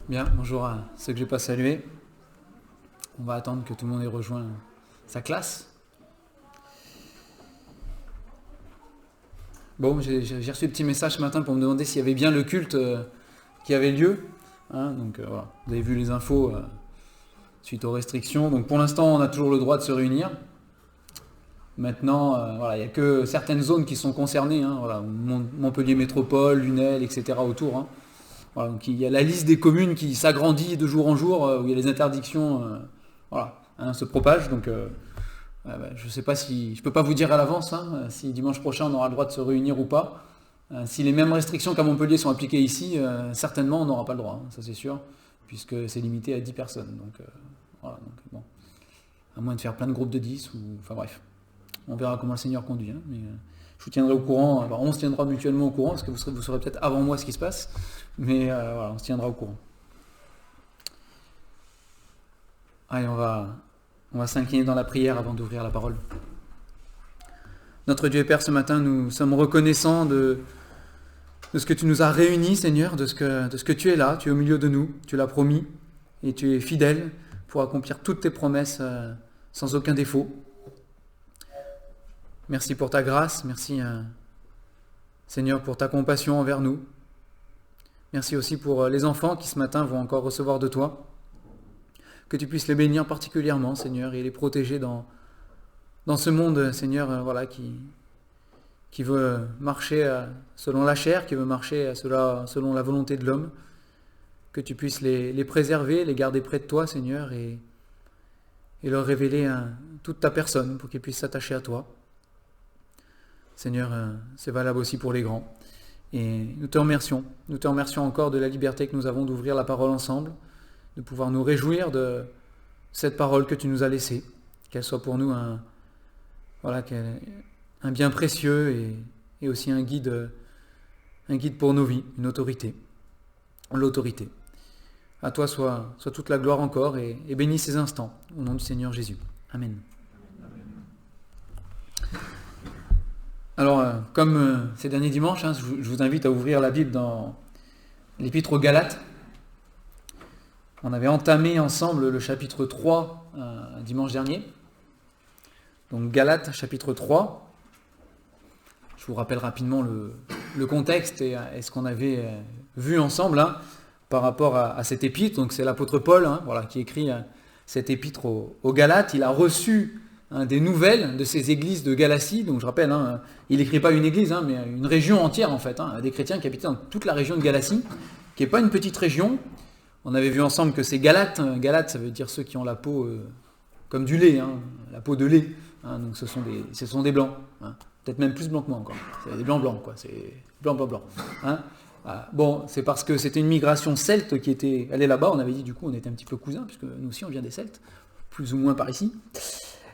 Bien, bonjour à ceux que je n'ai pas salués. On va attendre que tout le monde ait rejoint sa classe. Bon, j'ai reçu un petit message ce matin pour me demander s'il y avait bien le culte qui avait lieu. Donc voilà, vous avez vu les infos suite aux restrictions. Donc pour l'instant, on a toujours le droit de se réunir. Maintenant, voilà, il n'y a que certaines zones qui sont concernées. Voilà, Montpellier Métropole, Lunel, etc. autour. Voilà, donc il y a la liste des communes qui s'agrandit de jour en jour, où il y a les interdictions se propagent. Donc je ne sais pas si. Je ne peux pas vous dire à l'avance si dimanche prochain on aura le droit de se réunir ou pas. Si les mêmes restrictions qu'à Montpellier sont appliquées ici, certainement on n'aura pas le droit, ça c'est sûr, puisque c'est limité à 10 personnes. Donc, bon. À moins de faire plein de groupes de 10, enfin bref. On verra comment le Seigneur conduit. Mais je vous tiendrai au courant. Alors, on se tiendra mutuellement au courant, parce que vous saurez peut-être avant moi ce qui se passe. Mais voilà, on se tiendra au courant. Allez, on va s'incliner dans la prière avant d'ouvrir la parole. Notre Dieu et Père, ce matin, nous sommes reconnaissants de ce que tu nous as réunis, Seigneur, de ce que tu es là, tu es au milieu de nous, tu l'as promis, et tu es fidèle pour accomplir toutes tes promesses sans aucun défaut. Merci pour ta grâce, merci Seigneur pour ta compassion envers nous. Merci aussi pour les enfants qui ce matin vont encore recevoir de toi. Que tu puisses les bénir particulièrement, Seigneur, et les protéger dans ce monde, Seigneur, qui veut marcher selon la chair, qui veut marcher selon la volonté de l'homme. Que tu puisses les préserver, les garder près de toi, Seigneur, et leur révéler toute ta personne pour qu'ils puissent s'attacher à toi. Seigneur, c'est valable aussi pour les grands. Et nous te remercions. Nous te remercions encore de la liberté que nous avons d'ouvrir la parole ensemble, de pouvoir nous réjouir de cette parole que tu nous as laissée, qu'elle soit pour nous un bien précieux et aussi un guide pour nos vies, une autorité, l'autorité. À toi soit toute la gloire encore et bénis ces instants, au nom du Seigneur Jésus. Amen. Alors, comme ces derniers dimanches, je vous invite à ouvrir la Bible dans l'Épître aux Galates. On avait entamé ensemble le chapitre 3 dimanche dernier. Donc Galates, chapitre 3. Je vous rappelle rapidement le contexte et ce qu'on avait vu ensemble par rapport à cette épître. Donc c'est l'apôtre Paul qui écrit cette épître aux Galates. Il a reçu des nouvelles de ces églises de Galatie. Donc je rappelle, il n'écrit pas une église, mais une région entière en fait, des chrétiens qui habitaient dans toute la région de Galatie, qui n'est pas une petite région. On avait vu ensemble que ces Galates, Galates ça veut dire ceux qui ont la peau comme du lait, la peau de lait. Donc ce sont des blancs, peut-être même plus blancs que moi encore. C'est des blancs, quoi. C'est blanc. Bon, c'est parce que c'était une migration celte qui était allée là-bas. On avait dit du coup on était un petit peu cousins, puisque nous aussi on vient des Celtes, plus ou moins par ici.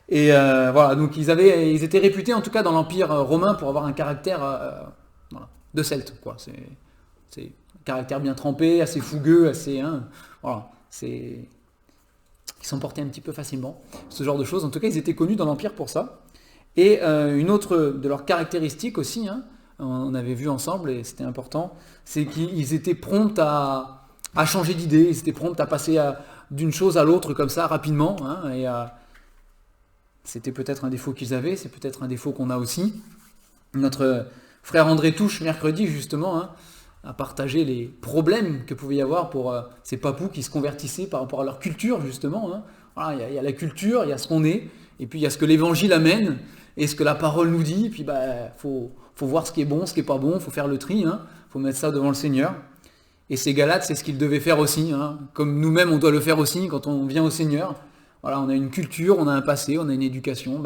Et voilà, donc ils étaient réputés en tout cas dans l'Empire romain pour avoir un caractère de Celte, quoi. C'est un caractère bien trempé, assez fougueux, ils s'emportaient un petit peu facilement, ce genre de choses. En tout cas, ils étaient connus dans l'Empire pour ça. Et une autre de leurs caractéristiques aussi, on avait vu ensemble, et c'était important, c'est qu'ils étaient prompts à changer d'idée, ils étaient prompts à passer d'une chose à l'autre comme ça, rapidement, c'était peut-être un défaut qu'ils avaient, c'est peut-être un défaut qu'on a aussi. Notre frère André Touche, mercredi justement, a partagé les problèmes que pouvait y avoir pour ces papous qui se convertissaient par rapport à leur culture justement. Voilà, il y a la culture, il y a ce qu'on est, et puis il y a ce que l'évangile amène, et ce que la parole nous dit, et puis faut voir ce qui est bon, ce qui n'est pas bon, il faut faire le tri, faut mettre ça devant le Seigneur. Et ces Galates, c'est ce qu'ils devaient faire aussi, comme nous-mêmes on doit le faire aussi quand on vient au Seigneur. Voilà, on a une culture, on a un passé, on a une éducation,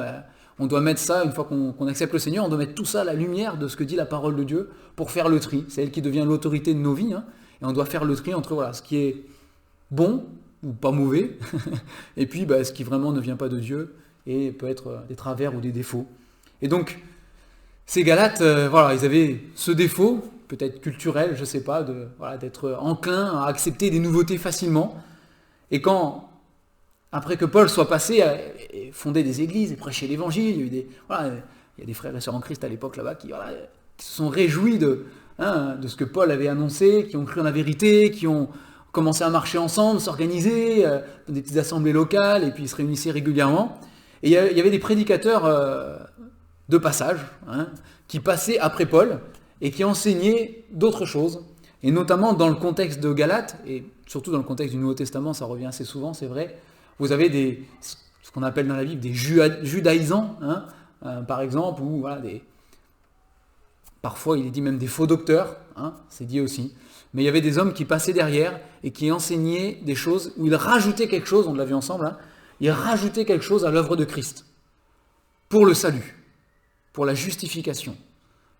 on doit mettre ça, une fois qu'on accepte le Seigneur, on doit mettre tout ça à la lumière de ce que dit la parole de Dieu pour faire le tri. C'est elle qui devient l'autorité de nos vies, et on doit faire le tri entre ce qui est bon ou pas mauvais, et puis ce qui vraiment ne vient pas de Dieu, et peut être des travers ou des défauts. Et donc, ces Galates, ils avaient ce défaut, peut-être culturel, je ne sais pas, d'être enclins à accepter des nouveautés facilement, et après que Paul soit passé et fonder des églises et prêcher l'évangile, il y a des frères et sœurs en Christ à l'époque là-bas qui se sont réjouis de ce que Paul avait annoncé, qui ont cru en la vérité, qui ont commencé à marcher ensemble, s'organiser, dans des petites assemblées locales, et puis ils se réunissaient régulièrement. Et il y avait des prédicateurs de passage, hein, qui passaient après Paul, et qui enseignaient d'autres choses. Et notamment dans le contexte de Galates, et surtout dans le contexte du Nouveau Testament, ça revient assez souvent, c'est vrai, vous avez ce qu'on appelle dans la Bible des judaïsants, hein, par exemple, ou voilà, parfois il est dit même des faux docteurs, hein, c'est dit aussi. Mais il y avait des hommes qui passaient derrière et qui enseignaient des choses, où ils rajoutaient quelque chose, on l'a vu ensemble, hein, ils rajoutaient quelque chose à l'œuvre de Christ, pour le salut, pour la justification,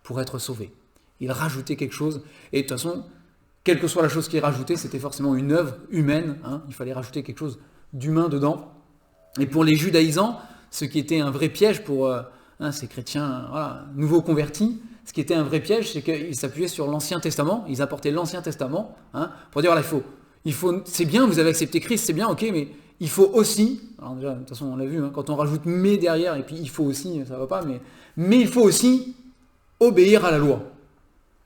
pour être sauvé. Ils rajoutaient quelque chose, et de toute façon, quelle que soit la chose qui est rajoutée, c'était forcément une œuvre humaine, hein, il fallait rajouter quelque chose d'humain dedans. Et pour les judaïsants, ce qui était un vrai piège pour ces chrétiens nouveaux convertis, ce qui était un vrai piège, c'est qu'ils s'appuyaient sur l'Ancien Testament, ils apportaient l'Ancien Testament, hein, pour dire, voilà, c'est bien, vous avez accepté Christ, c'est bien, ok, mais il faut aussi, alors déjà, de toute façon on l'a vu, hein, quand on rajoute mais derrière, et puis il faut aussi, ça va pas, mais il faut aussi obéir à la loi.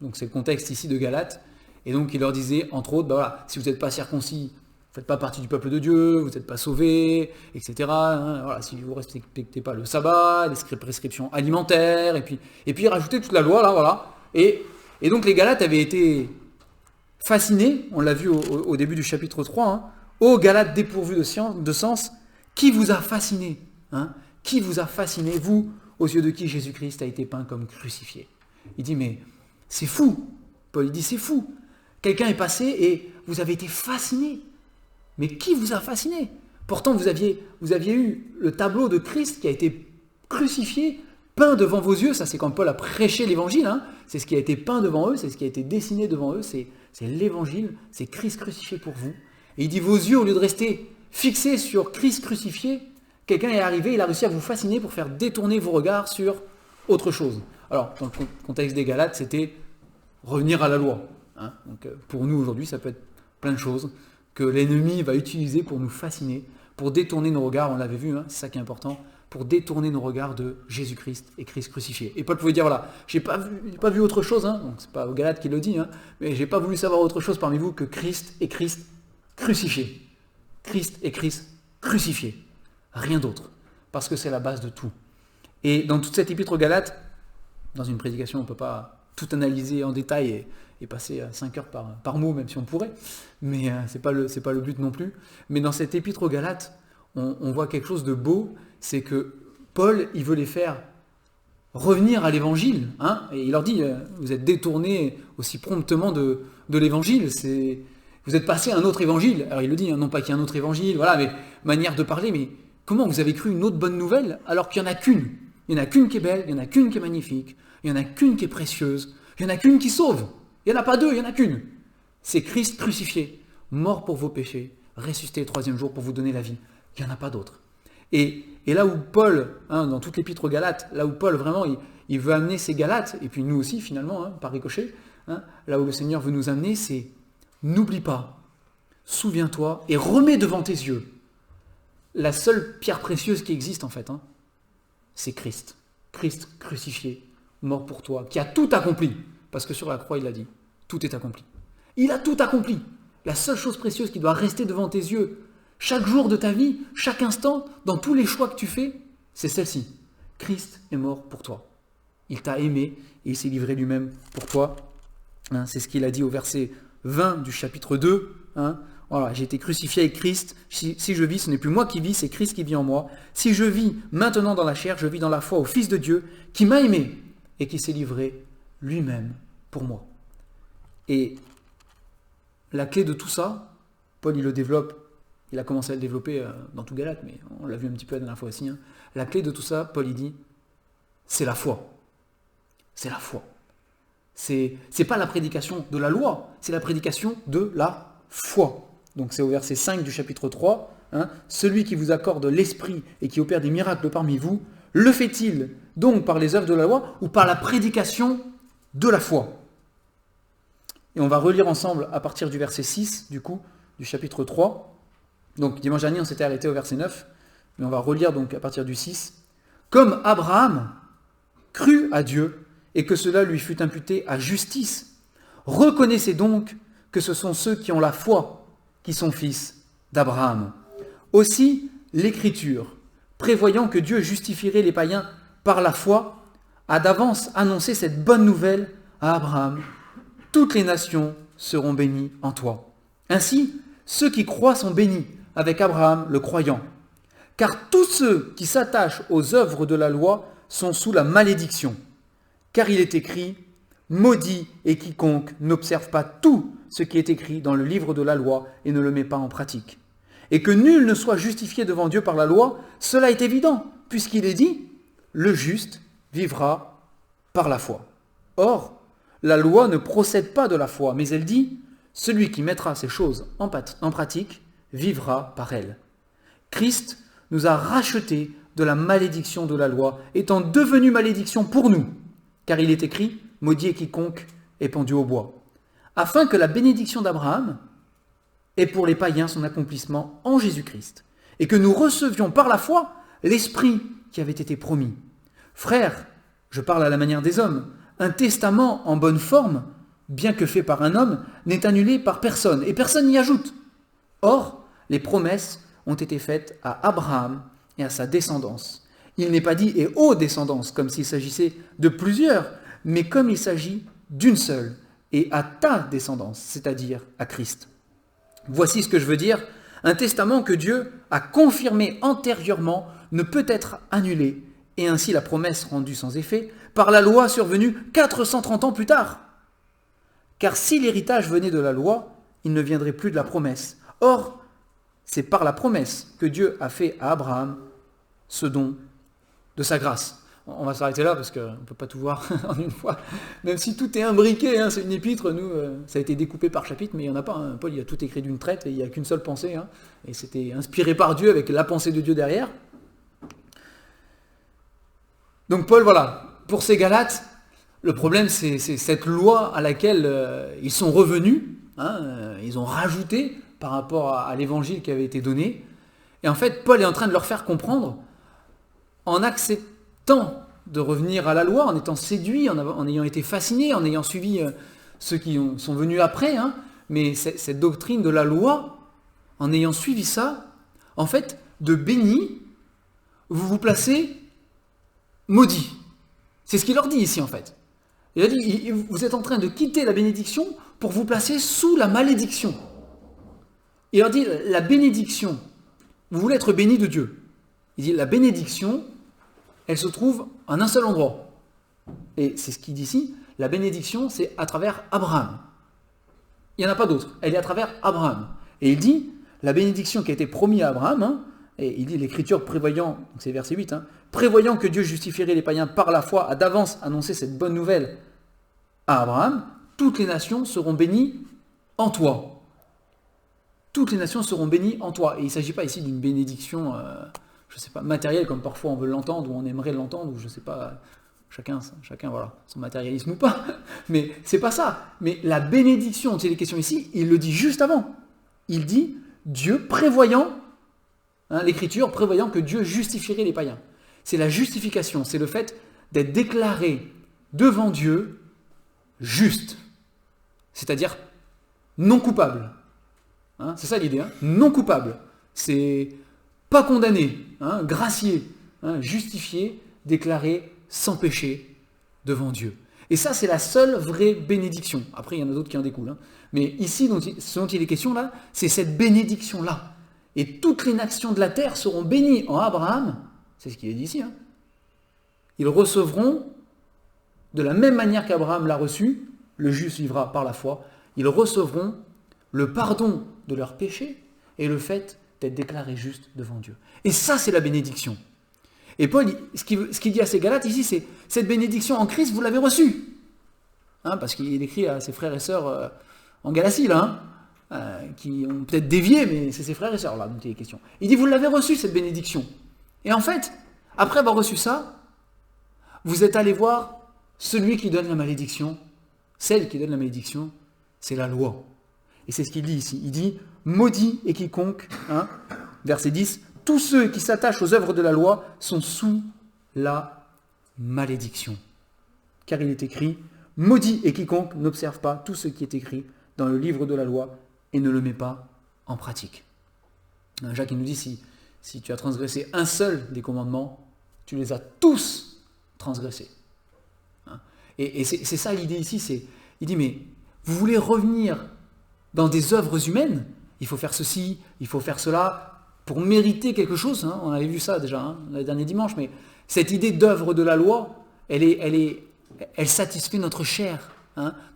Donc c'est le contexte ici de Galates, et donc il leur disait, entre autres, voilà, si vous n'êtes pas circoncis, vous ne faites pas partie du peuple de Dieu, vous n'êtes pas sauvés, etc. Hein, voilà, si vous ne respectez pas le sabbat, les prescriptions alimentaires, et puis rajouter toute la loi, là, voilà. Et donc les Galates avaient été fascinés, on l'a vu au début du chapitre 3, hein, ô Galates dépourvus de sens, qui vous a fasciné, hein, qui vous a fasciné, vous, aux yeux de qui Jésus-Christ a été peint comme crucifié. Il dit, mais c'est fou. Paul il dit, c'est fou. Quelqu'un est passé et vous avez été fasciné. Mais qui vous a fasciné? Pourtant, vous aviez eu le tableau de Christ qui a été crucifié, peint devant vos yeux. Ça, c'est quand Paul a prêché l'évangile. Hein. C'est ce qui a été peint devant eux, c'est ce qui a été dessiné devant eux. C'est l'évangile, c'est Christ crucifié pour vous. Et il dit, vos yeux, au lieu de rester fixés sur Christ crucifié, quelqu'un est arrivé, il a réussi à vous fasciner pour faire détourner vos regards sur autre chose. Alors, dans le contexte des Galates, c'était revenir à la loi. Hein. Donc, pour nous, aujourd'hui, ça peut être plein de choses que l'ennemi va utiliser pour nous fasciner, pour détourner nos regards, on l'avait vu, hein, c'est ça qui est important, pour détourner nos regards de Jésus-Christ et Christ crucifié. Et Paul pouvait dire, voilà, j'ai pas vu autre chose, hein, donc c'est pas aux Galates qui le dit, hein, mais j'ai pas voulu savoir autre chose parmi vous que Christ et Christ crucifié. Christ et Christ crucifié. Rien d'autre. Parce que c'est la base de tout. Et dans toute cette épître aux Galates, dans une prédication, on ne peut pas tout analyser en détail et passer 5 heures par mot, même si on pourrait, mais c'est pas le but non plus. Mais dans cette épître aux Galates, on voit quelque chose de beau, c'est que Paul, il veut les faire revenir à l'évangile, hein, et il leur dit, vous êtes détournés aussi promptement de l'évangile, vous êtes passé à un autre évangile. Alors il le dit, hein, non pas qu'il y ait un autre évangile, voilà, mais manière de parler, mais comment vous avez cru une autre bonne nouvelle alors qu'il n'y en a qu'une? Il n'y en a qu'une qui est belle, il n'y en a qu'une qui est magnifique, il n'y en a qu'une qui est précieuse, il n'y en a qu'une qui sauve. Il n'y en a pas deux, il n'y en a qu'une. C'est Christ crucifié, mort pour vos péchés, ressuscité le 3e jour pour vous donner la vie. Il n'y en a pas d'autre. Et là où Paul, hein, dans toute l'épître aux Galates, là où Paul vraiment, il veut amener ces Galates, et puis nous aussi finalement, hein, par ricochet, hein, là où le Seigneur veut nous amener, c'est n'oublie pas, souviens-toi et remets devant tes yeux la seule pierre précieuse qui existe en fait, hein, c'est Christ. Christ crucifié, mort pour toi, qui a tout accompli. Parce que sur la croix, il a dit, tout est accompli. Il a tout accompli. La seule chose précieuse qui doit rester devant tes yeux, chaque jour de ta vie, chaque instant, dans tous les choix que tu fais, c'est celle-ci. Christ est mort pour toi. Il t'a aimé et il s'est livré lui-même pour toi. Hein, c'est ce qu'il a dit au verset 20 du chapitre 2. Hein, voilà, j'ai été crucifié avec Christ. Si je vis, ce n'est plus moi qui vis, c'est Christ qui vit en moi. Si je vis maintenant dans la chair, je vis dans la foi au Fils de Dieu qui m'a aimé et qui s'est livré lui-même pour moi. Et la clé de tout ça, Paul il le développe, il a commencé à le développer dans tout Galate, mais on l'a vu un petit peu la dernière fois aussi. Hein. La clé de tout ça, Paul il dit, c'est la foi. C'est la foi. C'est pas la prédication de la loi, c'est la prédication de la foi. Donc c'est au verset 5 du chapitre 3, hein, celui qui vous accorde l'esprit et qui opère des miracles parmi vous, le fait-il donc par les œuvres de la loi ou par la prédication de la foi? Et on va relire ensemble à partir du verset 6, du coup, du chapitre 3. Donc dimanche dernier, on s'était arrêté au verset 9, mais on va relire donc à partir du 6. Comme Abraham crut à Dieu et que cela lui fut imputé à justice, reconnaissez donc que ce sont ceux qui ont la foi qui sont fils d'Abraham. Aussi, l'Écriture, prévoyant que Dieu justifierait les païens par la foi, a d'avance annoncé cette bonne nouvelle à Abraham. Toutes les nations seront bénies en toi. Ainsi, ceux qui croient sont bénis avec Abraham le croyant. Car tous ceux qui s'attachent aux œuvres de la loi sont sous la malédiction. Car il est écrit, maudit est quiconque n'observe pas tout ce qui est écrit dans le livre de la loi et ne le met pas en pratique. Et que nul ne soit justifié devant Dieu par la loi, cela est évident, puisqu'il est dit, le juste vivra par la foi. Or, la loi ne procède pas de la foi, mais elle dit, celui qui mettra ces choses en pratique vivra par elles. Christ nous a rachetés de la malédiction de la loi, étant devenu malédiction pour nous, car il est écrit, maudit est quiconque est pendu au bois, afin que la bénédiction d'Abraham ait pour les païens son accomplissement en Jésus-Christ, et que nous recevions par la foi l'Esprit qui avait été promis. Frères, je parle à la manière des hommes, un testament en bonne forme, bien que fait par un homme, n'est annulé par personne, et personne n'y ajoute. Or, les promesses ont été faites à Abraham et à sa descendance. Il n'est pas dit « et aux descendances » comme s'il s'agissait de plusieurs, mais comme il s'agit d'une seule, et à ta descendance, c'est-à-dire à Christ. Voici ce que je veux dire, un testament que Dieu a confirmé antérieurement ne peut être annulé, et ainsi la promesse rendue sans effet, par la loi survenue 430 ans plus tard. Car si l'héritage venait de la loi, il ne viendrait plus de la promesse. Or, c'est par la promesse que Dieu a fait à Abraham ce don de sa grâce. On va s'arrêter là parce qu'on ne peut pas tout voir en une fois. Même si tout est imbriqué, c'est une épître, nous, ça a été découpé par chapitre, mais il n'y en a pas. Paul, il a tout écrit d'une traite et il n'y a qu'une seule pensée. Et c'était inspiré par Dieu avec la pensée de Dieu derrière. Donc Paul, voilà, pour ces Galates, le problème c'est cette loi à laquelle ils sont revenus, ils ont rajouté par rapport à l'évangile qui avait été donné. Et en fait, Paul est en train de leur faire comprendre, en acceptant de revenir à la loi, en étant séduit, en ayant été fasciné, en ayant suivi ceux qui sont venus après, mais cette doctrine de la loi, en ayant suivi ça, en fait, de béni, vous vous placez maudit. C'est ce qu'il leur dit ici en fait. Il a dit, vous êtes en train de quitter la bénédiction pour vous placer sous la malédiction. Il leur dit, la bénédiction, vous voulez être béni de Dieu. Il dit, la bénédiction, elle se trouve en un seul endroit. Et c'est ce qu'il dit ici, la bénédiction, c'est à travers Abraham. Il n'y en a pas d'autre, elle est à travers Abraham. Et il dit, la bénédiction qui a été promise à Abraham, et il dit l'Écriture prévoyant, c'est verset 8, prévoyant que Dieu justifierait les païens par la foi, a d'avance annoncé cette bonne nouvelle à Abraham, toutes les nations seront bénies en toi. Toutes les nations seront bénies en toi. Et il ne s'agit pas ici d'une bénédiction, je ne sais pas, matérielle, comme parfois on veut l'entendre, ou on aimerait l'entendre, ou je ne sais pas, chacun voilà, son matérialisme ou pas. Mais c'est pas ça. Mais la bénédiction, c'est les questions ici, il le dit juste avant. Il dit, Dieu prévoyant, l'Écriture prévoyant que Dieu justifierait les païens. C'est la justification, c'est le fait d'être déclaré devant Dieu juste, c'est-à-dire non coupable. C'est ça l'idée, non coupable. C'est pas condamné, gracié, justifié, déclaré sans péché devant Dieu. Et ça, c'est la seule vraie bénédiction. Après, il y en a d'autres qui en découlent. Mais ici, ce dont il est question là, c'est cette bénédiction-là. Et toutes les nations de la terre seront bénies en Abraham, c'est ce qu'il est dit ici. Ils recevront, de la même manière qu'Abraham l'a reçu, le juste vivra par la foi, ils recevront le pardon de leurs péchés et le fait d'être déclarés justes devant Dieu. Et ça, c'est la bénédiction. Et Paul, ce qu'il dit à ces Galates ici, c'est cette bénédiction en Christ, vous l'avez reçue. Parce qu'il écrit à ses frères et sœurs en Galatie, là, qui ont peut-être dévié, mais c'est ses frères et sœurs là dont il est question. Il dit, vous l'avez reçue, cette bénédiction. Et en fait, après avoir reçu ça, vous êtes allé voir celui qui donne la malédiction, celle qui donne la malédiction, c'est la loi. Et c'est ce qu'il dit ici. Il dit, maudit est quiconque, verset 10, tous ceux qui s'attachent aux œuvres de la loi sont sous la malédiction. Car il est écrit, maudit est quiconque n'observe pas tout ce qui est écrit dans le livre de la loi et ne le met pas en pratique. Jacques il nous dit, si tu as transgressé un seul des commandements, tu les as tous transgressés. Et c'est ça l'idée ici, il dit, mais vous voulez revenir dans des œuvres humaines, il faut faire ceci, il faut faire cela, pour mériter quelque chose, on avait vu ça déjà le dernier dimanche, mais cette idée d'œuvre de la loi, elle satisfait notre chair,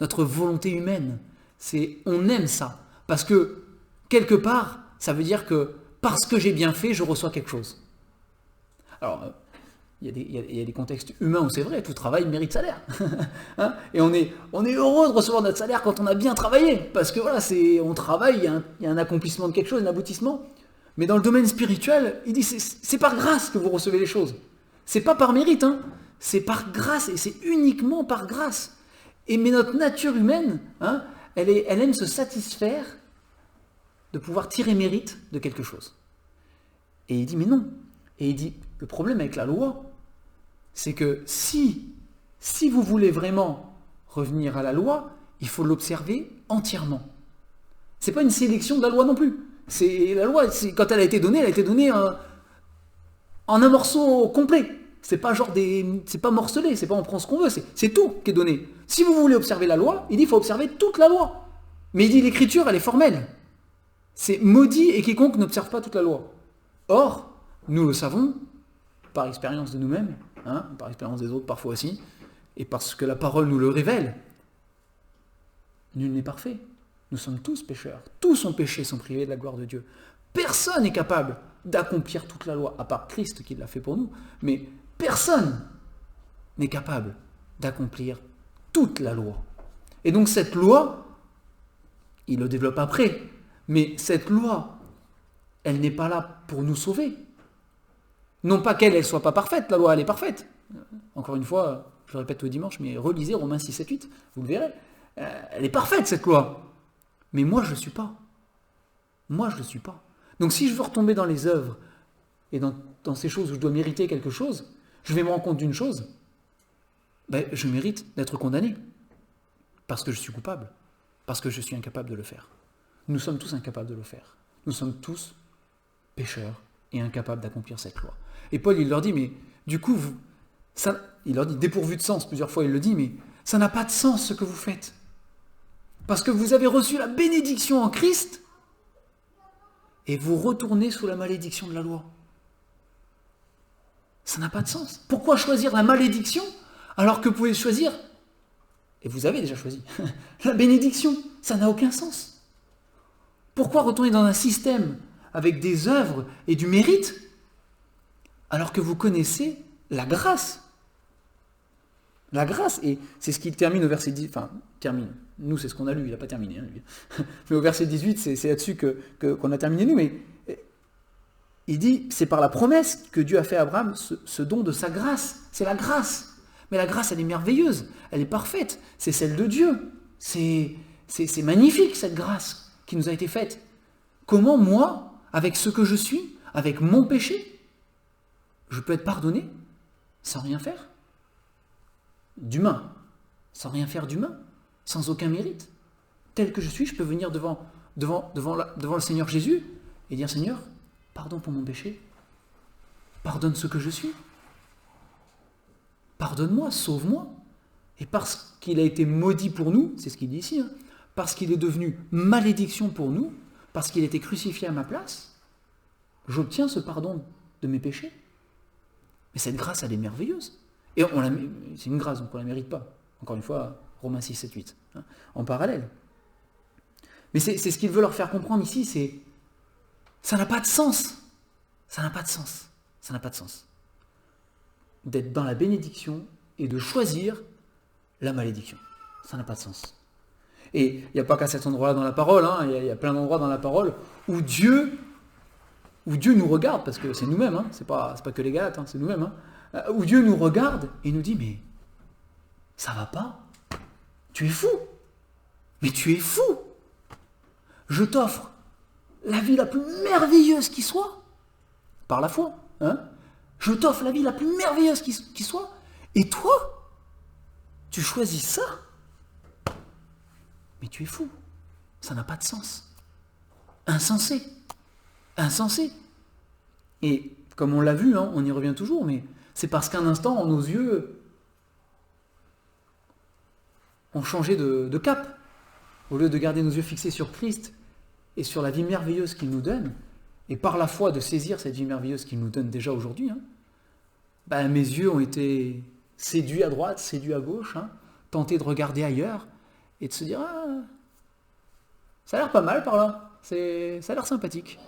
notre volonté humaine. On aime ça, parce que quelque part, ça veut dire que parce que j'ai bien fait, je reçois quelque chose. Alors, il y a des contextes humains où c'est vrai, tout travail mérite salaire. Et on est heureux de recevoir notre salaire quand on a bien travaillé, parce que voilà, on travaille, il y a un accomplissement de quelque chose, un aboutissement. Mais dans le domaine spirituel, il dit c'est par grâce que vous recevez les choses. C'est pas par mérite, c'est par grâce, et c'est uniquement par grâce. Mais notre nature humaine, elle aime se satisfaire de pouvoir tirer mérite de quelque chose. Et il dit mais non. Et il dit le problème avec la loi, c'est que si vous voulez vraiment revenir à la loi, il faut l'observer entièrement. C'est pas une sélection de la loi non plus. La loi, quand elle a été donnée en un morceau complet. C'est pas c'est pas morcelé, c'est pas on prend ce qu'on veut, c'est tout qui est donné. Si vous voulez observer la loi, il dit il faut observer toute la loi. Mais il dit l'écriture, elle est formelle. C'est maudit et quiconque n'observe pas toute la loi. Or, nous le savons, par expérience de nous-mêmes, par expérience des autres parfois aussi, et parce que la parole nous le révèle, nul n'est parfait. Nous sommes tous pécheurs. Tous ont péché, sont privés de la gloire de Dieu. Personne n'est capable d'accomplir toute la loi, à part Christ qui l'a fait pour nous, mais personne n'est capable d'accomplir toute la loi. Et donc cette loi, il le développe après, mais cette loi, elle n'est pas là pour nous sauver. Non pas qu'elle soit pas parfaite, la loi elle est parfaite. Encore une fois, je le répète tous les dimanches, mais relisez Romains 6, 7, 8, vous le verrez. Elle est parfaite cette loi. Mais moi je ne le suis pas. Moi je ne le suis pas. Donc si je veux retomber dans les œuvres et dans ces choses où je dois mériter quelque chose, je vais me rendre compte d'une chose. Je mérite d'être condamné. Parce que je suis coupable. Parce que je suis incapable de le faire. Nous sommes tous incapables de le faire. Nous sommes tous pécheurs et incapables d'accomplir cette loi. Et Paul, il leur dit, mais du coup, il leur dit, dépourvu de sens, plusieurs fois il le dit, mais ça n'a pas de sens ce que vous faites. Parce que vous avez reçu la bénédiction en Christ et vous retournez sous la malédiction de la loi. Ça n'a pas de sens. Pourquoi choisir la malédiction alors que vous pouvez choisir, et vous avez déjà choisi, la bénédiction? Ça n'a aucun sens. Pourquoi retourner dans un système avec des œuvres et du mérite alors que vous connaissez la grâce? La grâce, et c'est ce qu'il termine au verset 10, enfin, termine. Nous, c'est ce qu'on a lu, il n'a pas terminé. Lui. Mais au verset 18, c'est là-dessus qu'on a terminé nous, mais il dit, c'est par la promesse que Dieu a fait à Abraham ce don de sa grâce. C'est la grâce. Mais la grâce, elle est merveilleuse, elle est parfaite, c'est celle de Dieu. C'est magnifique, cette grâce qui nous a été faite. Comment moi, avec ce que je suis, avec mon péché, je peux être pardonné sans rien faire d'humain, sans rien faire d'humain, sans aucun mérite. Tel que je suis, je peux venir devant le Seigneur Jésus et dire, Seigneur, pardon pour mon péché, pardonne ce que je suis, pardonne-moi, sauve-moi. Et parce qu'il a été maudit pour nous, c'est ce qu'il dit ici, parce qu'il est devenu malédiction pour nous, parce qu'il a été crucifié à ma place, j'obtiens ce pardon de mes péchés. Mais cette grâce, elle est merveilleuse. Et c'est une grâce, donc on ne la mérite pas. Encore une fois, Romains 6, 7, 8, en parallèle. Mais c'est ce qu'il veut leur faire comprendre ici, c'est ça n'a pas de sens. Ça n'a pas de sens. Ça n'a pas de sens. D'être dans la bénédiction et de choisir la malédiction. Ça n'a pas de sens. Et il n'y a pas qu'à cet endroit-là dans la parole, il y a plein d'endroits dans la parole où Dieu nous regarde, parce que c'est nous-mêmes, c'est pas que les Galates, c'est nous-mêmes, où Dieu nous regarde et nous dit, mais ça va pas, tu es fou, mais tu es fou, je t'offre la vie la plus merveilleuse qui soit, par la foi, je t'offre la vie la plus merveilleuse qui soit, et toi, tu choisis ça, mais tu es fou, ça n'a pas de sens. insensé. Insensé. Et comme on l'a vu, hein, on y revient toujours, mais c'est parce qu'un instant, nos yeux ont changé de cap. Au lieu de garder nos yeux fixés sur Christ et sur la vie merveilleuse qu'il nous donne, et par la foi de saisir cette vie merveilleuse qu'il nous donne déjà aujourd'hui, hein, mes yeux ont été séduits à droite, séduits à gauche, hein, tentés de regarder ailleurs et de se dire « Ah, ça a l'air pas mal par là, ça a l'air sympathique.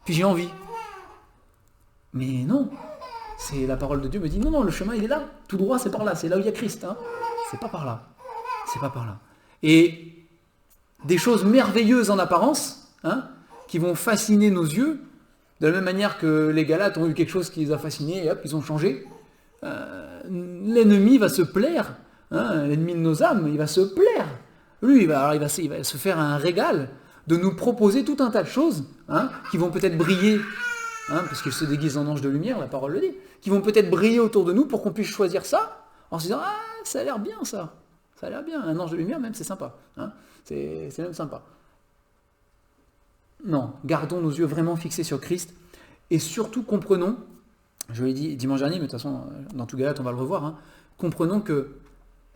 Puis j'ai envie. » Mais non, c'est la parole de Dieu me dit « Non, non, le chemin il est là, tout droit c'est par là, c'est là où il y a Christ. Hein. C'est pas par là. C'est pas par là. » Et des choses merveilleuses en apparence, hein, qui vont fasciner nos yeux, de la même manière que les Galates ont eu quelque chose qui les a fascinés, et hop, ils ont changé. L'ennemi va se plaire, hein, l'ennemi de nos âmes, il va se plaire. Lui, il va se faire un régal de nous proposer tout un tas de choses, hein, qui vont peut-être briller, hein, parce qu'il se déguise en ange de lumière, la parole le dit, qui vont peut-être briller autour de nous pour qu'on puisse choisir ça, en se disant « Ah, ça a l'air bien ça, ça a l'air bien, un ange de lumière même, c'est sympa. Hein. C'est même sympa. » Non, gardons nos yeux vraiment fixés sur Christ et surtout comprenons, je l'ai dit dimanche dernier, mais de toute façon, dans tout Galate, on va le revoir, hein, comprenons que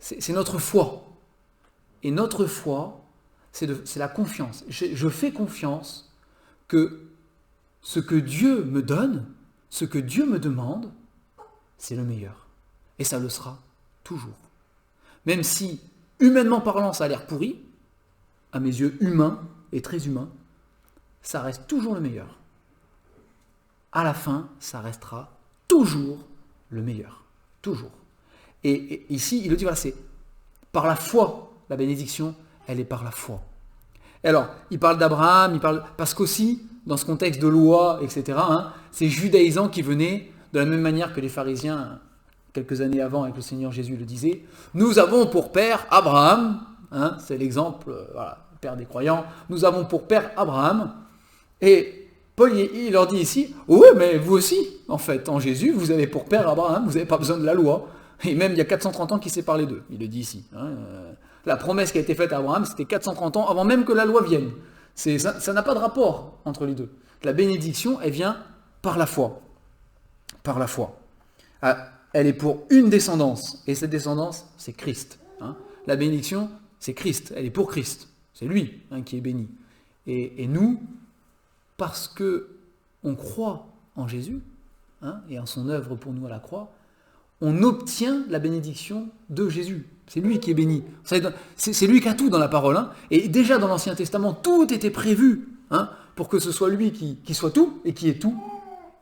c'est notre foi. Et notre foi, c'est la confiance. Je fais confiance que ce que Dieu me donne, ce que Dieu me demande, c'est le meilleur. Et ça le sera toujours. Même si, humainement parlant, ça a l'air pourri, à mes yeux humains et très humains, ça reste toujours le meilleur. À la fin, ça restera toujours le meilleur. Toujours. Et ici, il le dit, voilà, c'est par la foi, la bénédiction, elle est par la foi. Et alors, il parle d'Abraham, parce qu'aussi, dans ce contexte de loi, etc., hein, ces judaïsants qui venaient, de la même manière que les pharisiens, quelques années avant, avec le Seigneur Jésus le disaient, nous avons pour père Abraham, hein, c'est l'exemple, voilà, père des croyants, nous avons pour père Abraham, et Paul, il leur dit ici, oui, mais vous aussi, en fait, en Jésus, vous avez pour père Abraham, vous n'avez pas besoin de la loi. Et même, il y a 430 ans qu'il sépare les deux, il le dit ici. Hein. La promesse qui a été faite à Abraham, c'était 430 ans avant même que la loi vienne. Ça n'a pas de rapport entre les deux. La bénédiction, elle vient par la foi. Par la foi. Elle est pour une descendance, et cette descendance, c'est Christ. Hein. La bénédiction, c'est Christ, elle est pour Christ. C'est lui, hein, qui est béni. Et nous, parce que on croit en Jésus, hein, et en son œuvre pour nous à la croix, on obtient la bénédiction de Jésus. C'est lui qui est béni. C'est lui qui a tout dans la parole. Hein. Et déjà dans l'Ancien Testament, tout était prévu, hein, pour que ce soit lui qui soit tout et qui est tout.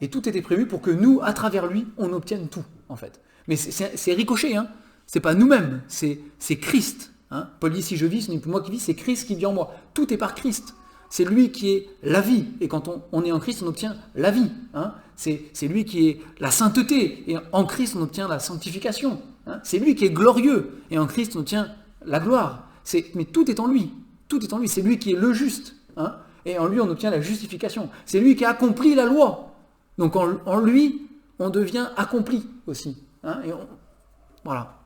Et tout était prévu pour que nous, à travers lui, on obtienne tout, en fait. Mais c'est ricoché, hein. C'est pas nous-mêmes, c'est Christ. Hein. Paul dit, si je vis, ce n'est plus moi qui vis, c'est Christ qui vit en moi. Tout est par Christ. C'est lui qui est la vie. Et quand on est en Christ, on obtient la vie. Hein. C'est lui qui est la sainteté. Et en Christ, on obtient la sanctification. Hein. C'est lui qui est glorieux. Et en Christ, on obtient la gloire. Mais tout est en lui. Tout est en lui. C'est lui qui est le juste. Hein. Et en lui, on obtient la justification. C'est lui qui a accompli la loi. Donc en lui, on devient accompli aussi. Hein. Et voilà.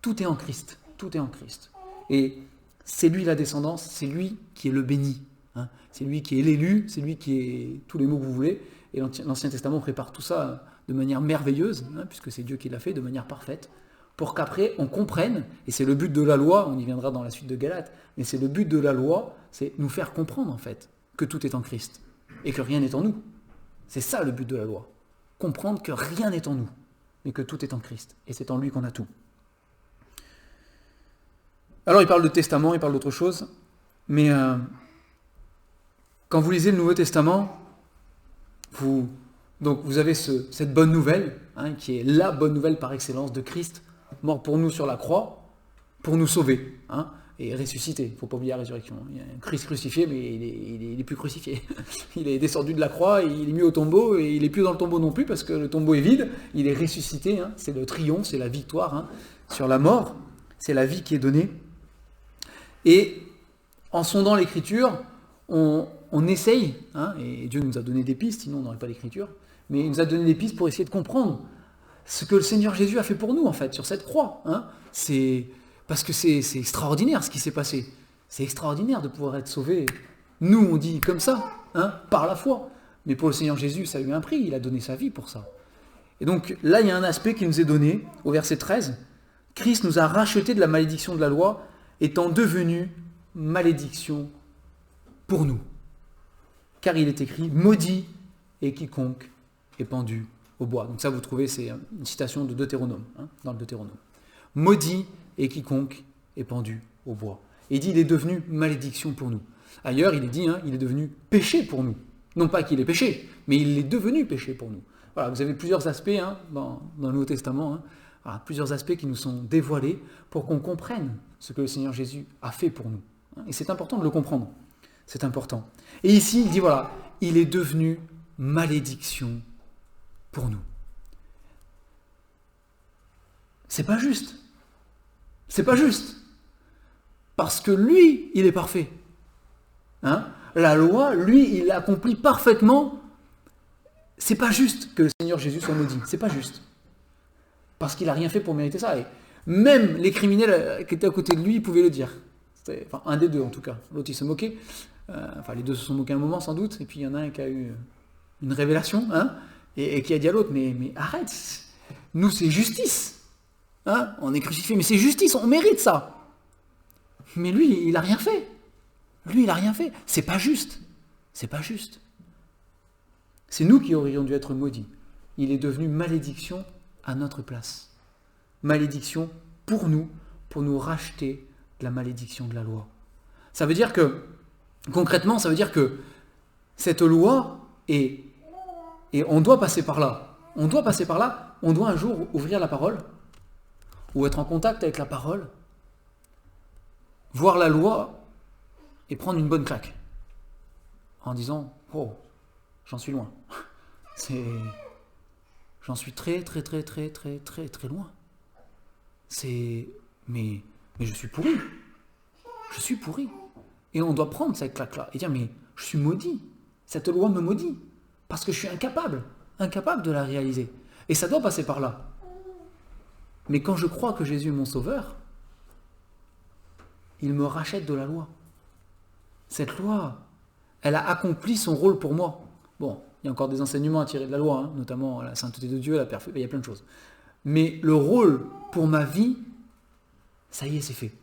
Tout est en Christ. Tout est en Christ. Et c'est lui la descendance, c'est lui qui est le béni. Hein. C'est lui qui est l'élu, c'est lui qui est tous les mots que vous voulez. Et l'Ancien Testament prépare tout ça de manière merveilleuse, hein, puisque c'est Dieu qui l'a fait, de manière parfaite, pour qu'après on comprenne, et c'est le but de la loi, on y viendra dans la suite de Galates, mais c'est le but de la loi, c'est nous faire comprendre en fait que tout est en Christ, et que rien n'est en nous. C'est ça le but de la loi. Comprendre que rien n'est en nous, mais que tout est en Christ, et c'est en lui qu'on a tout. Alors il parle de testament, il parle d'autre chose, mais quand vous lisez le Nouveau Testament, vous avez cette bonne nouvelle, hein, qui est la bonne nouvelle par excellence de Christ, mort pour nous sur la croix, pour nous sauver, hein, et ressuscité. Il ne faut pas oublier la résurrection. Il y a un Christ crucifié, mais il est plus crucifié. Il est descendu de la croix, et il est mis au tombeau, et il n'est plus dans le tombeau non plus, parce que le tombeau est vide, il est ressuscité, hein, c'est le triomphe, c'est la victoire, hein, sur la mort, c'est la vie qui est donnée. Et en sondant l'Écriture, on essaye, hein, et Dieu nous a donné des pistes, sinon on n'aurait pas l'Écriture, mais il nous a donné des pistes pour essayer de comprendre ce que le Seigneur Jésus a fait pour nous, en fait, sur cette croix. Hein. Parce que c'est extraordinaire ce qui s'est passé. C'est extraordinaire de pouvoir être sauvé Nous, on dit comme ça, par la foi. Mais pour le Seigneur Jésus, ça a eu un prix, il a donné sa vie pour ça. Et donc là, il y a un aspect qui nous est donné, au verset 13. Christ nous a rachetés de la malédiction de la loi, étant devenu malédiction pour nous. Car il est écrit, maudit est quiconque est pendu au bois. Donc ça, vous trouvez, c'est une citation de Deutéronome, dans le Deutéronome. Maudit est quiconque est pendu au bois. Et il dit, il est devenu malédiction pour nous. Ailleurs, il est dit, il est devenu péché pour nous. Non pas qu'il est péché, mais il est devenu péché pour nous. Voilà, vous avez plusieurs aspects dans le Nouveau Testament, voilà, plusieurs aspects qui nous sont dévoilés pour qu'on comprenne ce que le Seigneur Jésus a fait pour nous. Et c'est important de le comprendre. C'est important. Et ici, il dit, voilà, il est devenu malédiction pour nous. C'est pas juste. C'est pas juste. Parce que lui, il est parfait. La loi, lui, il accomplit parfaitement. C'est pas juste que le Seigneur Jésus soit maudit. C'est pas juste. Parce qu'il n'a rien fait pour mériter ça. Et même les criminels qui étaient à côté de lui, ils pouvaient le dire. Enfin, un des deux en tout cas. L'autre, il se moquait. Les deux se sont moqués un moment sans doute. Et puis il y en a un qui a eu une révélation. Et qui a dit à l'autre, mais arrête. Nous, c'est justice. On est crucifié, mais c'est justice. On mérite ça. Mais lui, il n'a rien fait. Lui, il n'a rien fait. C'est pas juste. C'est pas juste. C'est nous qui aurions dû être maudits. Il est devenu malédiction à notre place. Malédiction pour nous racheter de la malédiction de la loi. Ça veut dire que, concrètement, ça veut dire que cette loi et on doit passer par là. On doit passer par là. On doit un jour ouvrir la parole ou être en contact avec la parole, voir la loi et prendre une bonne claque en disant « Oh, j'en suis loin. J'en suis très, très, très, très, très, très, très loin. Mais je suis pourri. Je suis pourri. » Et on doit prendre cette claque-là et dire « Mais je suis maudit. Cette loi me maudit. Parce que je suis incapable de la réaliser. Et ça doit passer par là. Mais quand je crois que Jésus est mon sauveur, il me rachète de la loi. Cette loi, elle a accompli son rôle pour moi. Bon, il y a encore des enseignements à tirer de la loi, notamment la sainteté de Dieu, la perfection, il y a plein de choses. Mais le rôle pour ma vie, ça y est, c'est fait.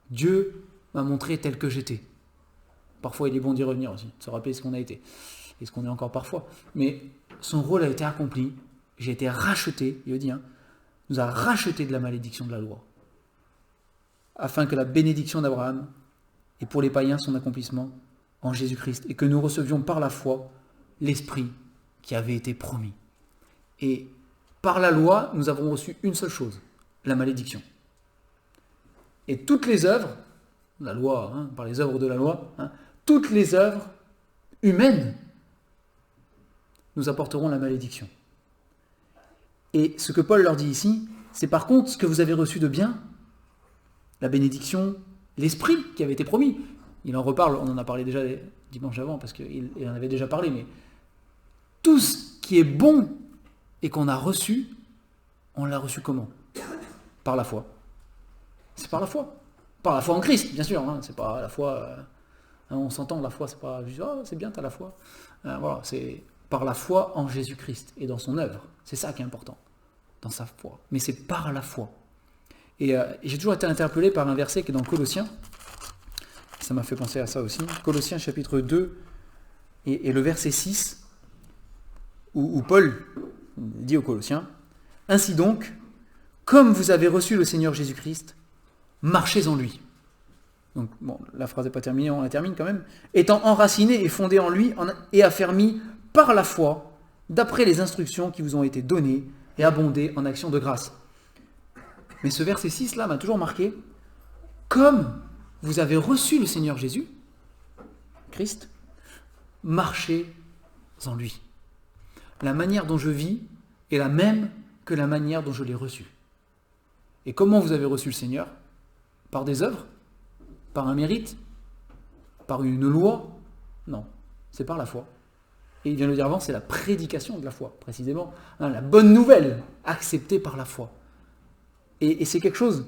Dieu m'a montré tel que j'étais. Parfois, il est bon d'y revenir aussi, de se rappeler ce qu'on a été, et ce qu'on est encore parfois. Mais son rôle a été accompli, j'ai été racheté, il dit, nous a racheté de la malédiction de la loi, afin que la bénédiction d'Abraham et pour les païens son accomplissement en Jésus-Christ, et que nous recevions par la foi l'Esprit qui avait été promis. Et par la loi, nous avons reçu une seule chose, la malédiction. Et toutes les œuvres, la loi, par les œuvres de la loi, toutes les œuvres humaines nous apporteront la malédiction. Et ce que Paul leur dit ici, c'est par contre ce que vous avez reçu de bien, la bénédiction, l'Esprit qui avait été promis. Il en reparle, on en a parlé déjà dimanche avant, parce qu'il en avait déjà parlé, mais tout ce qui est bon et qu'on a reçu, on l'a reçu comment ? Par la foi. C'est par la foi. Par la foi en Christ, bien sûr. C'est pas la foi... on s'entend, la foi, c'est pas juste « Oh, c'est bien, t'as la foi ». Voilà, c'est par la foi en Jésus-Christ et dans son œuvre. C'est ça qui est important, dans sa foi. Mais c'est par la foi. Et j'ai toujours été interpellé par un verset qui est dans Colossiens. Ça m'a fait penser à ça aussi. Colossiens chapitre 2 et le verset 6, où Paul dit aux Colossiens, « Ainsi donc, comme vous avez reçu le Seigneur Jésus-Christ, marchez en lui. » Donc, bon, la phrase n'est pas terminée, on la termine quand même. « Étant enraciné et fondé en lui et affermi par la foi, d'après les instructions qui vous ont été données et abondé en actions de grâce. » Mais ce verset 6 là m'a toujours marqué. Comme vous avez reçu le Seigneur Jésus, Christ, marchez en lui. La manière dont je vis est la même que la manière dont je l'ai reçu. Et comment vous avez reçu le Seigneur ? Par des œuvres ? Par un mérite ? Par une loi ? Non, c'est par la foi. Et il vient de le dire avant, c'est la prédication de la foi, précisément. La bonne nouvelle, acceptée par la foi. Et c'est quelque chose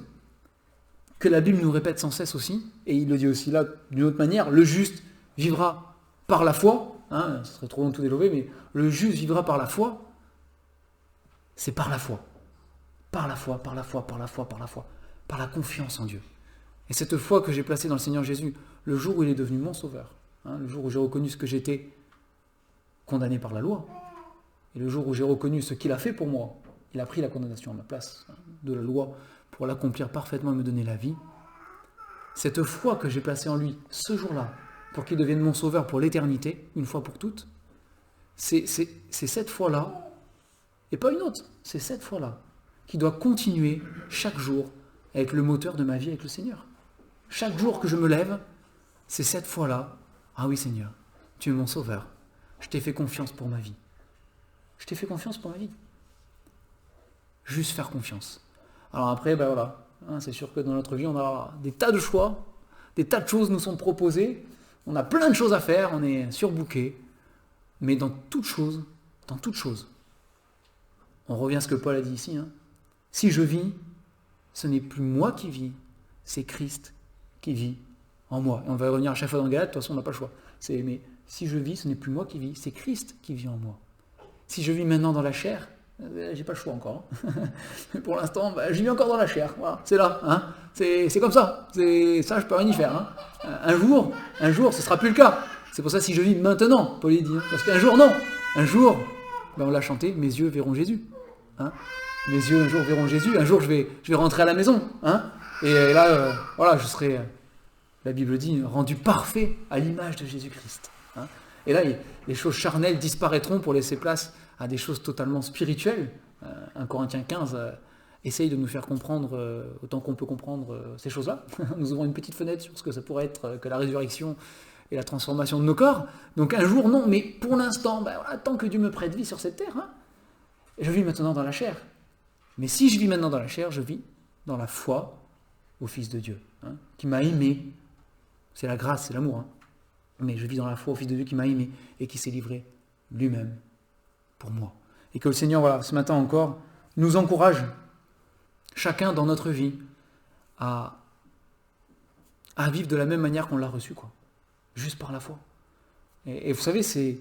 que la Bible nous répète sans cesse aussi, et il le dit aussi là d'une autre manière, le juste vivra par la foi, ce serait trop long de tout développer, mais le juste vivra par la foi, c'est par la foi. Par la foi, par la foi, par la foi, par la foi, par la confiance en Dieu. Et cette foi que j'ai placée dans le Seigneur Jésus, le jour où il est devenu mon sauveur, le jour où j'ai reconnu ce que j'étais condamné par la loi, et le jour où j'ai reconnu ce qu'il a fait pour moi, il a pris la condamnation à ma place de la loi pour l'accomplir parfaitement et me donner la vie. Cette foi que j'ai placée en lui ce jour-là, pour qu'il devienne mon sauveur pour l'éternité, une fois pour toutes, c'est cette foi-là, et pas une autre, c'est cette foi-là, qui doit continuer chaque jour à être le moteur de ma vie avec le Seigneur. Chaque jour que je me lève, c'est cette foi-là, ah oui Seigneur, tu es mon sauveur, je t'ai fait confiance pour ma vie. Je t'ai fait confiance pour ma vie. Juste faire confiance. Alors après, voilà, c'est sûr que dans notre vie, on a des tas de choix, des tas de choses nous sont proposées, on a plein de choses à faire, on est surbooké, mais dans toute chose, on revient à ce que Paul a dit ici, si je vis, ce n'est plus moi qui vis, c'est Christ qui vit en moi. Et on va revenir à chaque fois dans Galates, de toute façon on n'a pas le choix. Mais si je vis, ce n'est plus moi qui vis, c'est Christ qui vit en moi. Si je vis maintenant dans la chair, j'ai pas le choix encore. Mais pour l'instant, je vis encore dans la chair. Voilà, c'est là. C'est comme ça. Ça, je peux rien y faire. Un jour, ce sera plus le cas. C'est pour ça si je vis maintenant, Paul dit. Parce qu'un jour, non. Un jour, on l'a chanté, mes yeux verront Jésus. Mes yeux un jour verront Jésus. Un jour, je vais rentrer à la maison. Et là, voilà, je serai, la Bible dit, rendu parfait à l'image de Jésus-Christ. Et là, les choses charnelles disparaîtront pour laisser place à des choses totalement spirituelles. 1 Corinthiens 15 essaye de nous faire comprendre autant qu'on peut comprendre ces choses-là. Nous ouvrons une petite fenêtre sur ce que ça pourrait être que la résurrection et la transformation de nos corps. Donc un jour, non, mais pour l'instant, tant que Dieu me prête vie sur cette terre, je vis maintenant dans la chair. Mais si je vis maintenant dans la chair, je vis dans la foi au Fils de Dieu, qui m'a aimé. C'est la grâce, c'est l'amour. Mais je vis dans la foi au Fils de Dieu qui m'a aimé et qui s'est livré lui-même pour moi. Et que le Seigneur, voilà, ce matin encore, nous encourage, chacun dans notre vie, à vivre de la même manière qu'on l'a reçu, juste par la foi. Et vous savez, c'est...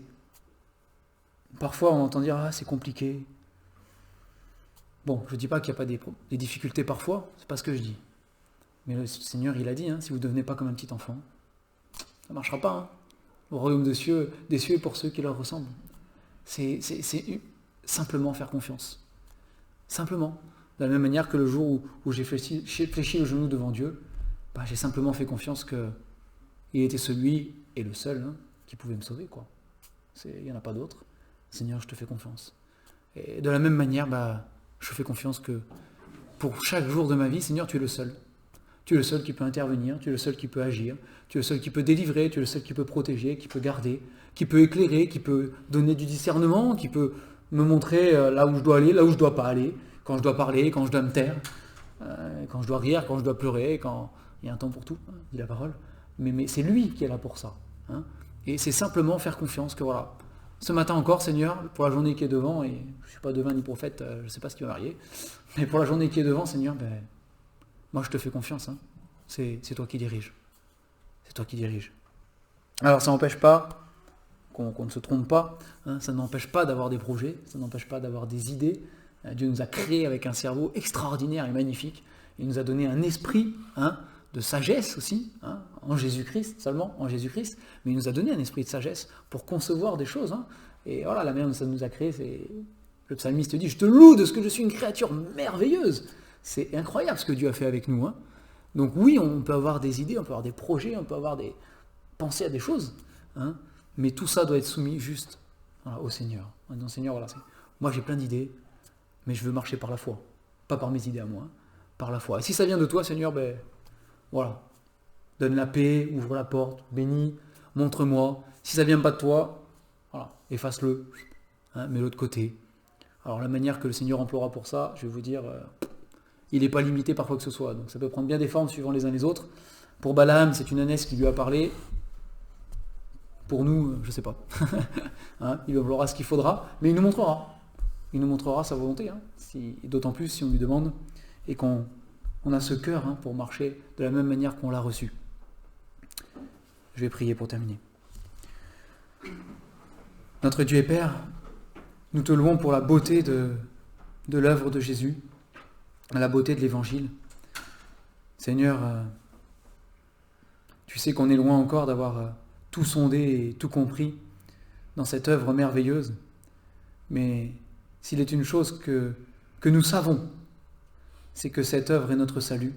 Parfois, on entend dire, c'est compliqué. Bon, je ne dis pas qu'il n'y a pas des difficultés parfois, c'est pas ce que je dis. Mais le Seigneur, il a dit, si vous ne devenez pas comme un petit enfant, ça ne marchera pas. Au royaume des cieux est pour ceux qui leur ressemblent. C'est simplement faire confiance. Simplement. De la même manière que le jour où j'ai fléchi le genou devant Dieu, j'ai simplement fait confiance qu'il était celui et le seul qui pouvait me sauver. Il n'y en a pas d'autre. Seigneur, je te fais confiance. Et de la même manière, je fais confiance que pour chaque jour de ma vie, Seigneur, tu es le seul. Tu es le seul qui peut intervenir, tu es le seul qui peut agir, tu es le seul qui peut délivrer, tu es le seul qui peut protéger, qui peut garder, qui peut éclairer, qui peut donner du discernement, qui peut me montrer là où je dois aller, là où je ne dois pas aller, quand je dois parler, quand je dois me taire, quand je dois rire, quand je dois pleurer, quand il y a un temps pour tout, dit la parole. Mais c'est lui qui est là pour ça. Et c'est simplement faire confiance que voilà. Ce matin encore, Seigneur, pour la journée qui est devant, et je ne suis pas devin ni prophète, je ne sais pas ce qui va m'arriver, mais pour la journée qui est devant, Seigneur, moi je te fais confiance. C'est toi qui dirige. C'est toi qui dirige. Alors ça n'empêche pas qu'on ne se trompe pas, ça n'empêche pas d'avoir des projets, ça n'empêche pas d'avoir des idées. Dieu nous a créés avec un cerveau extraordinaire et magnifique. Il nous a donné un esprit de sagesse aussi, en Jésus-Christ, seulement en Jésus-Christ, mais il nous a donné un esprit de sagesse pour concevoir des choses. Et voilà, la manière dont ça nous a créés, c'est... Le psalmiste dit, je te loue de ce que je suis une créature merveilleuse. C'est incroyable ce que Dieu a fait avec nous. Donc oui, on peut avoir des idées, on peut avoir des projets, on peut avoir des pensées à des choses, mais tout ça doit être soumis juste au Seigneur. Donc Seigneur, voilà, moi j'ai plein d'idées, mais je veux marcher par la foi, pas par mes idées à moi, par la foi. Et si ça vient de toi, Seigneur, voilà, donne la paix, ouvre la porte, bénis, montre-moi. Si ça vient pas de toi, voilà, efface-le, mets-le de côté. Alors la manière que le Seigneur emploiera pour ça, je vais vous dire, il n'est pas limité par quoi que ce soit. Donc ça peut prendre bien des formes suivant les uns les autres. Pour Balaam, c'est une ânesse qui lui a parlé. Pour nous, je ne sais pas. Il emploiera ce qu'il faudra, mais il nous montrera. Il nous montrera sa volonté, d'autant plus si on lui demande et qu'on on a ce cœur pour marcher de la même manière qu'on l'a reçu. Je vais prier pour terminer. Notre Dieu et Père, nous te louons pour la beauté de l'œuvre de Jésus, la beauté de l'Évangile. Seigneur, tu sais qu'on est loin encore d'avoir tout sondé et tout compris dans cette œuvre merveilleuse, mais s'il est une chose que nous savons, c'est que cette œuvre est notre salut,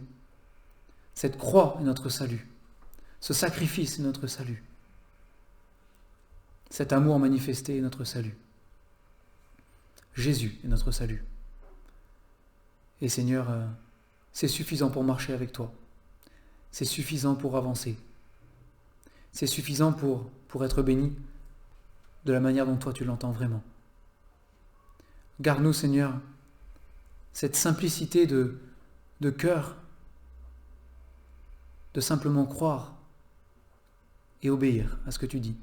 cette croix est notre salut, ce sacrifice est notre salut, cet amour manifesté est notre salut. Jésus est notre salut. Et Seigneur, c'est suffisant pour marcher avec toi. C'est suffisant pour avancer. C'est suffisant pour être béni de la manière dont toi tu l'entends vraiment. Garde-nous, Seigneur, cette simplicité de cœur, de simplement croire et obéir à ce que tu dis.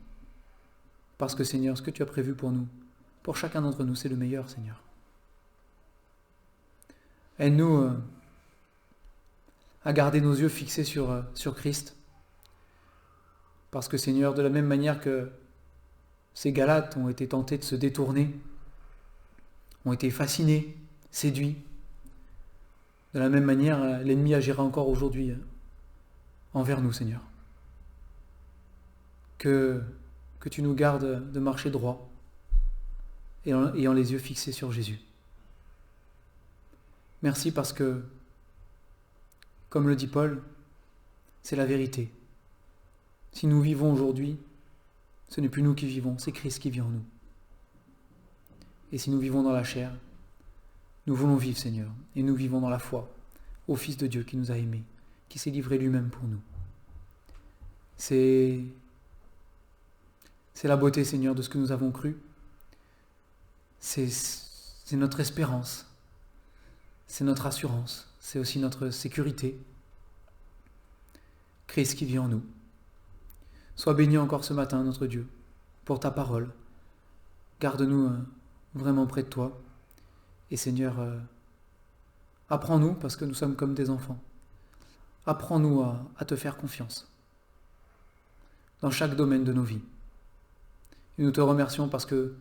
Parce que, Seigneur, ce que tu as prévu pour nous, pour chacun d'entre nous, c'est le meilleur, Seigneur. Aide-nous à garder nos yeux fixés sur Christ. Parce que, Seigneur, de la même manière que ces Galates ont été tentés de se détourner, ont été fascinés, séduits, de la même manière, l'ennemi agira encore aujourd'hui envers nous, Seigneur. Que tu nous gardes de marcher droit, ayant les yeux fixés sur Jésus. Merci parce que, comme le dit Paul, c'est la vérité. Si nous vivons aujourd'hui, ce n'est plus nous qui vivons, c'est Christ qui vit en nous. Et si nous vivons dans la chair, nous voulons vivre, Seigneur, et nous vivons dans la foi au Fils de Dieu qui nous a aimés, qui s'est livré lui-même pour nous. C'est la beauté, Seigneur, de ce que nous avons cru. C'est notre espérance. C'est notre assurance. C'est aussi notre sécurité. Christ qui vit en nous. Sois béni encore ce matin, notre Dieu, pour ta parole. Garde-nous vraiment près de toi. Et Seigneur, apprends-nous, parce que nous sommes comme des enfants. Apprends-nous à te faire confiance dans chaque domaine de nos vies. Et nous te remercions parce que,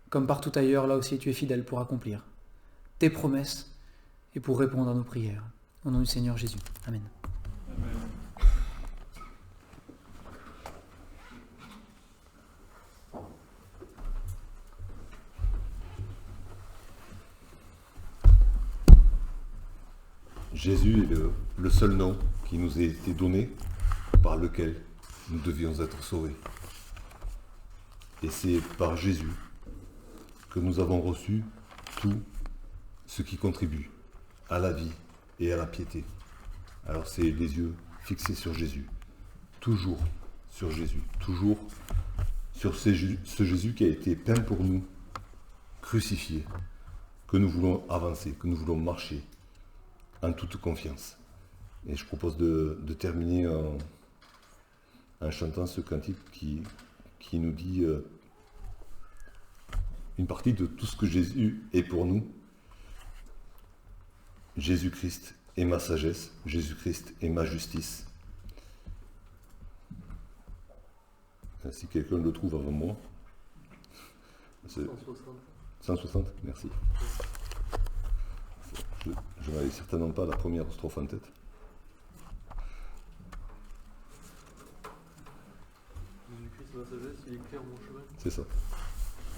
comme partout ailleurs, là aussi tu es fidèle pour accomplir tes promesses et pour répondre à nos prières. Au nom du Seigneur Jésus. Amen. Amen. Jésus est le seul nom qui nous a été donné par lequel nous devions être sauvés. Et c'est par Jésus que nous avons reçu tout ce qui contribue à la vie et à la piété. Alors c'est les yeux fixés sur Jésus, toujours sur Jésus, toujours sur ce Jésus qui a été peint pour nous, crucifié, que nous voulons avancer, que nous voulons marcher en toute confiance. Et je propose de terminer en chantant ce cantique qui nous dit une partie de tout ce que Jésus est pour nous. Jésus-Christ est ma sagesse, Jésus-Christ est ma justice. Si quelqu'un le trouve avant moi. 160, merci. Je n'avais certainement pas la première strophe en tête. Jésus-Christ, ma sagesse, il éclaire mon chemin. C'est ça.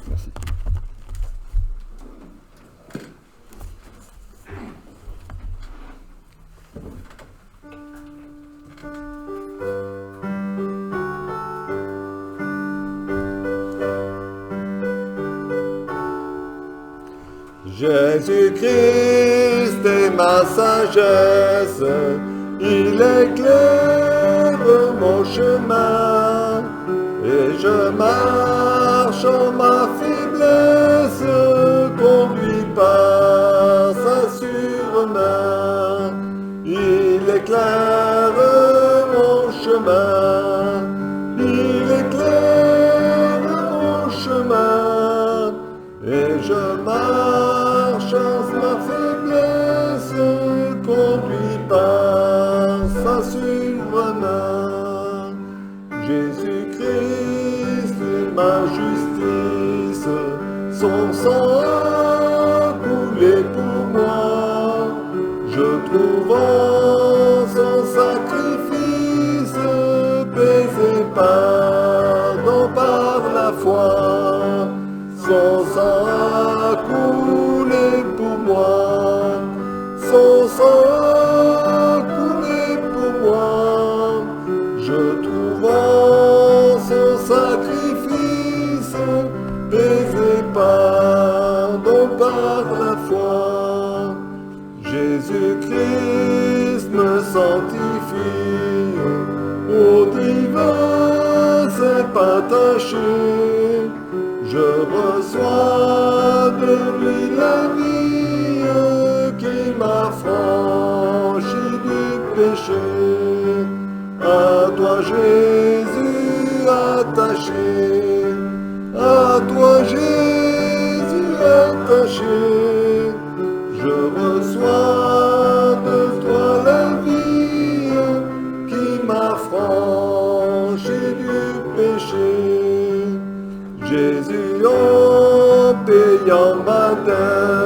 Merci. Jésus-Christ est ma sagesse, il éclaire mon chemin, et je marche en ma faiblesse, conduit par sa surmain. Il éclaire mon chemin, il éclaire mon chemin, et je marche en ma faiblesse, conduit ma justice, son sang a coulé pour moi. Je trouve en son sacrifice paix et pardon par la foi. Son sang a coulé pour moi. Son sang a coulé pour moi. Je trouve en son sacrifice paix et pardon par la foi. Jésus-Christ me sanctifie, au divin s'est attaché. Je reçois de lui la vie qui m'a franchi du péché. À toi Jésus attaché, à toi Jésus attaché. Je reçois de toi la vie qui m'a franchi du péché. Jésus en payant ma dette